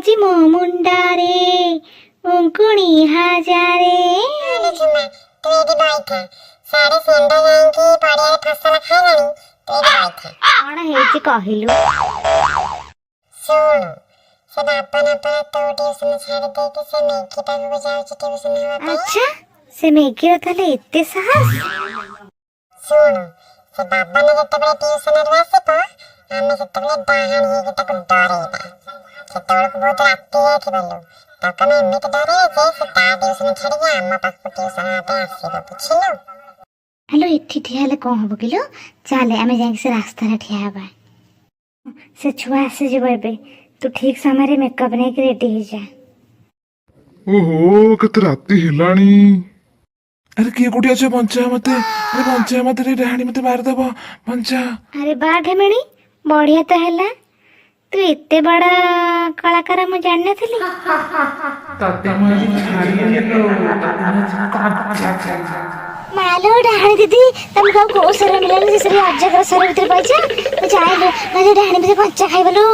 আজি ମୋ ମୁଣ୍ଡରେ ଉଙ୍କୁଣି ହାଜାରେ। ତୁ ଏଠି ବଇଥା, ସାଡେ ଷେଣ୍ଢ ଯାଇକି ପଡ଼ିଆରେ ଫସଲ ଖାଇଲାଣି, ତୁ ଏଠି ବଇଥା। କଣ ହେଇଛି କହିଲୁ? ଶୁଣୁ, ସେ ବାପନ ତୋ ଟ୍ୟୁସନ ଛାଡ଼ି ଦେଇକି ସେ ମେଘି ପାଖକୁ ଯାଉଛି ଟ୍ୟୁସନ ହେବା ପାଇଁ। ଆଚ୍ଛା, ସେ ମେଘିର ତାହେଲେ ଏତେ ସାହସ? ଶୁଣୁ, ସେ ବାବନ ଯେତେବେଳେ ଟ୍ୟୁସନରୁ ଆସିବ, ଆମେ ସେତେବେଳେ ଡାହାଣୀ ହେଇକି ତାକୁ ଡରେଇବା। ସେତେବେଳକୁ ବହୁତ ରାତି ହେଇଯାଇଥିବ ଲୋ, ତାକୁ ଆମେ ଏମିତି ଡରେଇବା ଯେ ସେ ତା ଟ୍ୟୁସନ ଛାଡ଼ିକି ଆମ ପାଖକୁ ଟ୍ୟୁସନ ହେବା ପାଇଁ ଆସିବ, ବୁଝିଲୁ? ହ୍ୟାଲୋ, ଏଠି ଠିଆ ହେଲେ କଣ ହବ କିଲୋ? ଚାଲେ ଆମେ ଯାଇକି ସେ ରାସ୍ତାରେ ଠିଆ ହେବା। ସେ ଛୁଆ ଆସିଯିବ ଏବେ, ତୁ ଠିକ ସମୟରେ ମେକଅପ୍ ନେଇକି ରେଡି ହେଇଯା। ଓହୋ, କେତେ ରାତି ହେଲାଣି। ଆରେ କିଏ କୋଉଠି ଅଛ? ବଞ୍ଚା ମତେ, ଆରେ ବଞ୍ଚା ମତେ, ଡାହାଣୀ ମତେ ମାରିଦବ, ବଞ୍ଚା। ଆରେ ବା ଢେମେଣି, ବଢିଆ ତ ହେଲା। ତୁ ଏତେ ବଡ କଳାକାର ମୁଁ ଜାଣିନଥିଲି। ମାଲୋ ଡାହାଣୀ ଦିଦି, ତମକୁ ଆଉ କୋଉ ସର ମିଳିଲାନି? ଶେଷରେ ଅଜଗର ସର ଭିତରେ ପାଇଛ। ଯାଏ ଡାହାଣୀ ଭିତରେ କଞ୍ଚା ଖାଇବଲୋ।